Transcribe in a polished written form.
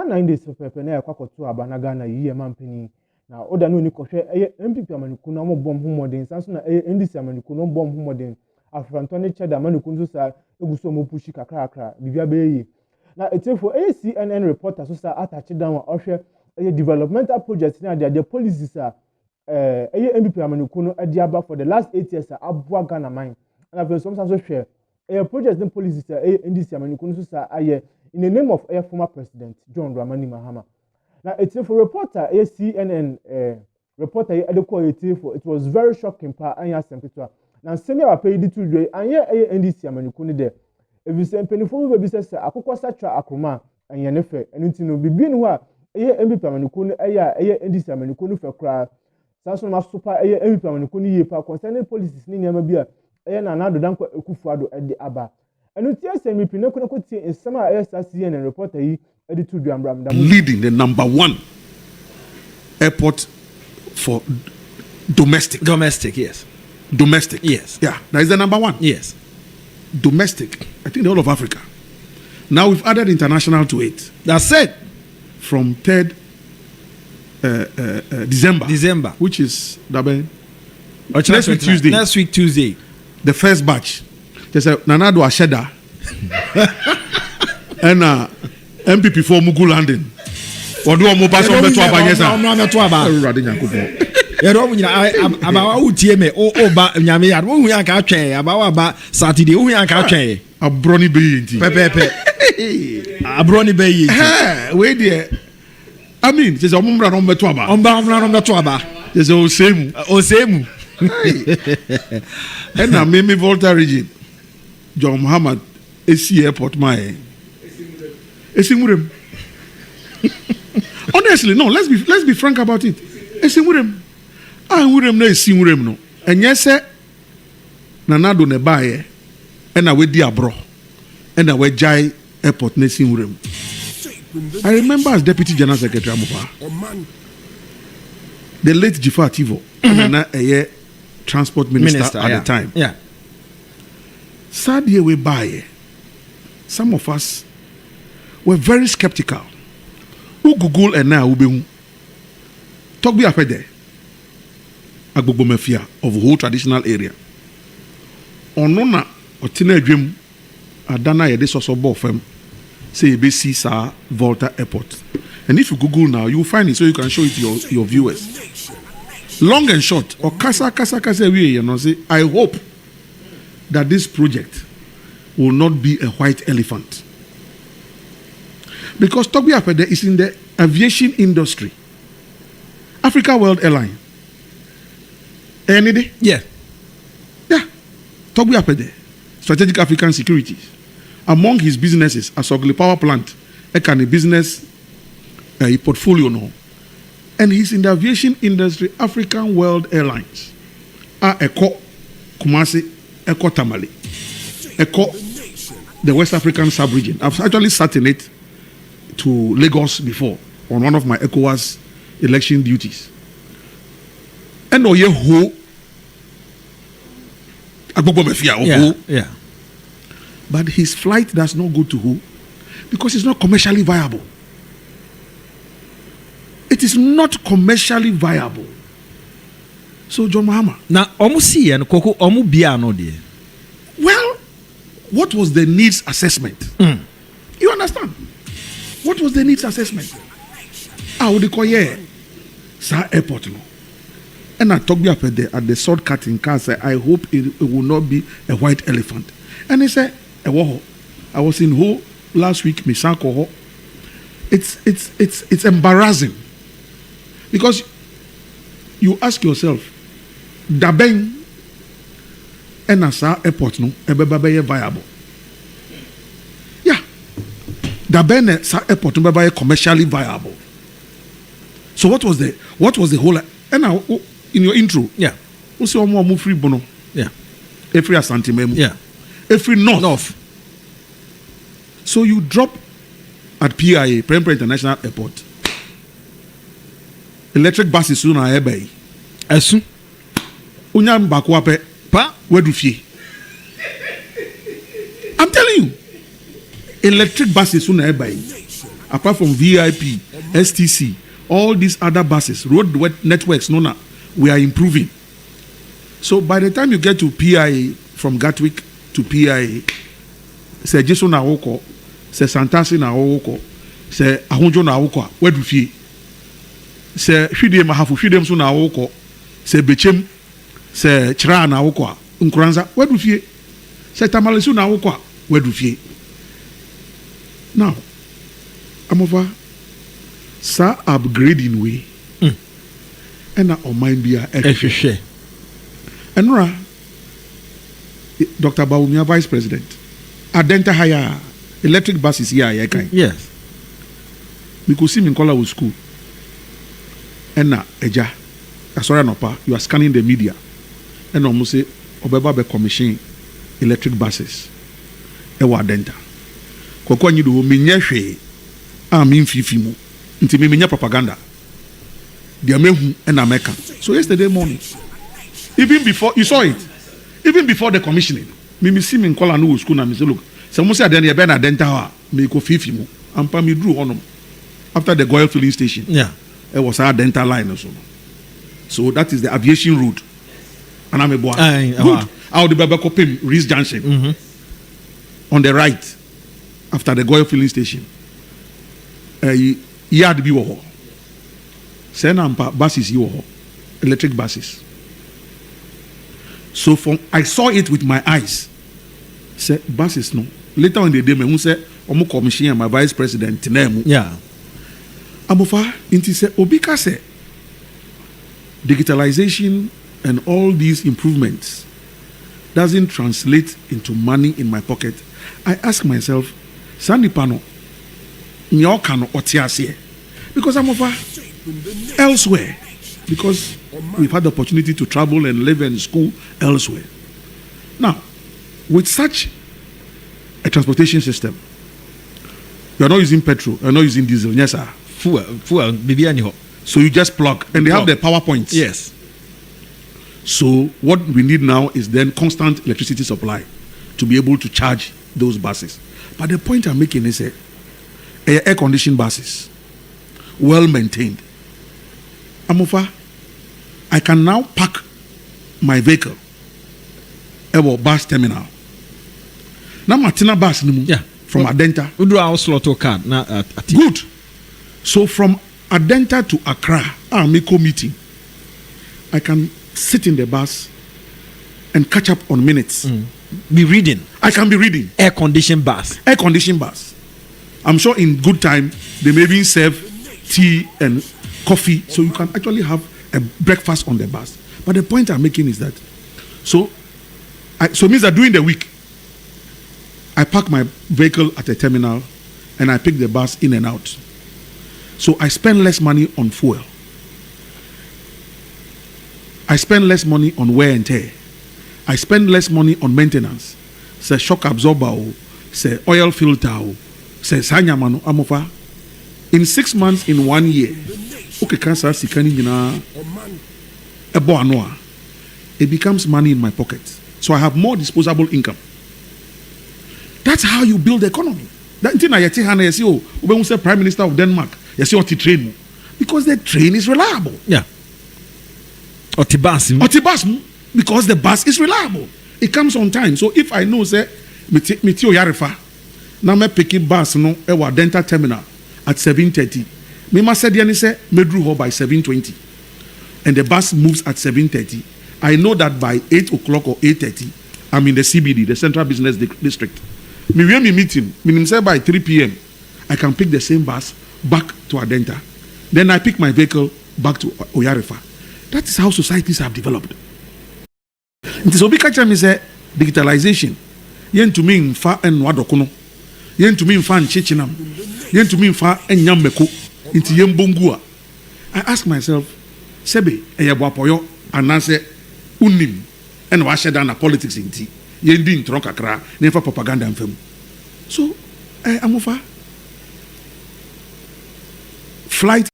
9 days pepe na yakwakoto abanaga na yiye mampeni na oda no ni kohwe MPP amaniku na mo bom humodin sanso na NDC amaniku no bom humodin afranto ne cheda amaniku nso sa eguso mo pushi kakra bibia be yi na etefo CNN reporter so sa attach down ohwe developmental projects na the policies MPP amaniku no adiaba for the last 8 years abua Ghana mine na for some so hwe projects and policies NDC amaniku no so sa aye in the name of former president John Dramani Mahama. Now, it's for reporter, CNN reporter, it was very shocking. Now, send me a pay the 2 day, and yeah, NDC Amanikuni there. If you send penny for business, I could satra Akuma and Yanefe, and it's no be being what MPP Amanikuni, NDC Amanikuni for cry. Samson super MPP Amanikuni, concerning policies, Ninamabia, and another Danko Kufado at the Abba. And it's yes, and we could see in some CNN reporter leading the number 1 airport for domestic. Yes. Domestic. Yes. Yeah, that is the number 1. Yes. Domestic. I think the whole of Africa. Now we've added international to it. That's it. From 3rd December. Which is next week Tuesday. Next week Tuesday. The first batch. There's a Nanado Asheda and MPP for Mugu landing. Or do a mobile on the Tuabanyesa? I'm not a Tuaba. About UTM or Yami, I won't catch about Saturday, we are catching a brony bay. Pepe, a brony bay. Wait there. I mean, there's a woman on the Tuaba. On the Tuaba. There's all same. And now, Mimi Volta region. John Mahama, AC airport, my. Honestly, no. Let's be frank about it. AC Murem, I wouldn't know AC Murem no. And yes, sir. Nanado ne baye, and I went diabro, and I went Jai airport ne Murem. I remember as Deputy General Secretary Amupa, the late Jifa Tivo, and a transport minister at the time. Yeah. Sad year we buy. Some of us were very skeptical. Who Google and now will be talk be after there. Agbogbo mafia of the whole traditional area. Onona otina dream adana yede soso bo fem say BC sa Volta Airport. And if you Google now, you will find it so you can show it to your viewers. Long and short, or kasa we you know say I hope that this project will not be a white elephant. Because Togbi Apede is in the aviation industry. Africa World Airline. Any day? Yeah. Yeah. Togbi Apede, Strategic African Securities. Among his businesses, Asogli Power Plant, a business portfolio now. And he's in the aviation industry, African World Airlines. Eko Kumasi, Eko Tamale, Eko the West African sub-region. I've actually sat in it to Lagos before on one of my ECOWAS election duties. And Oye Ho, yeah. But his flight does not go to Ho because it's not commercially viable. It is not commercially viable. So John Mahama. Now, omusi and Koko omu bia no de. Well, what was the needs assessment? You understand? What was the needs assessment? I would call Sa airport no. And I talked about at the sword cutting car. Say, I hope it will not be a white elephant. And he said, I was in Ho last week. Misako. It's embarrassing because you ask yourself, Dabeng and Asa airport no ebe viable. Yeah, Dabeng Sa airport no ebe commercially viable. So what was the whole? And now in your intro, yeah, we see more free bono. Yeah, every asante memo. Yeah, every north. So you drop at PIA, Prempeh International Airport. Electric buses soon are ebe. Esu. Unyam bakwape pa wedufie. I'm telling you, electric buses soon are ebe. apart from VIP, STC, all these other buses, road networks, we are improving. So by the time you get to PIA, from Gatwick to PIA, say Jesu na woko, say Santasi na woko, say Ahunjo na woko, where do you say Shidem Mahafu, Shidem so na woko, say Bechem, say Chra na woko, Nkranza, where do you say Tamalesu na woko, where do you now, I'm over. Sa upgrading way. And na on mind be a share. And Dr. Bawumia, Vice President, Adenta hire electric buses here. Yes. Because see me in Kola school. And na eja. Sorry, no pa. You are scanning the media. And almost say Obeba be commission electric buses. Ewa Adenta. Kwa nyi do menyehwe a memfifi mu. Nti menya propaganda. Dia mehu and America. So yesterday morning, even before you saw it, even before the commissioning, me see me in Kola no school na me say look, someone say then you be na denta ha me ko fifi mu. Ampa me drew honum after the Goyle filling station. Yeah. It was our dental line or so. So that is the aviation route. And I'm a boy. Good. Out the Babako Pim, Reese Junction. On the right, after the Goyle filling station. Yard be wo. Send buses you electric buses. So I saw it with my eyes. Say buses no. Later on the day, me say omo commission my vice president tinemu. Yeah. Amofa inti say obika say digitalization and all these improvements doesn't translate into money in my pocket. I ask myself, Sandy Pano, Nyokano Otiasie, because I'm over elsewhere, because we've had the opportunity to travel and live in school elsewhere. Now, with such a transportation system, you're not using petrol, you're not using diesel, yes, sir. Fuel, baby, so you just plug, and they have the power points. Yes. So what we need now is then constant electricity supply to be able to charge those buses. But the point I'm making is air-conditioned buses, well maintained. Amofa, I can now park my vehicle at a bus terminal. Now Martina bus from Adenta. We do our slot card. Good. So from Adenta to Accra, our Miko meeting, I can sit in the bus and catch up on minutes. Be reading. I can be reading. Air-conditioned bus. Air-conditioned bus. I'm sure in good time, they may even serve tea and coffee, so you can actually have a breakfast on the bus. But the point I'm making is that, so means that during the week, I park my vehicle at a terminal and I pick the bus in and out. So I spend less money on fuel. I spend less money on wear and tear. I spend less money on maintenance. Say shock absorber, say oil filter, say sanyamano amofa. In 6 months, in 1 year, okay, cancer sikani jina ebo anoa. It becomes money in my pocket. So I have more disposable income. That's how you build the economy. That thing I yeti oh, when we say Prime Minister of Denmark, you see what the train, because the train is reliable. Yeah. Otibas, because the bus is reliable. It comes on time. So if I know, say, Mitio Yarifa, now me picking bus no ewa dental terminal at 7:30. Me must say Medru ho by 7:20, and the bus moves at 7:30. I know that by 8 o'clock or 8:30, I'm in the CBD, the Central Business District. Me meeting, meaning say by 3 p.m. I can pick the same bus back to Adenta. Then I pick my vehicle back to Oyarifa. That is how societies have developed. It is obikacha me say digitalization. Yen to me fa en wadokono. Yen to me fa nchechinam. Yen to me fa enyameko. Inti yen bongua. I ask myself, sebe eyeboapoyo anase unim en wa sheda na politics inti. Yen di ntron kakra nefa propaganda mfam. So amofa flight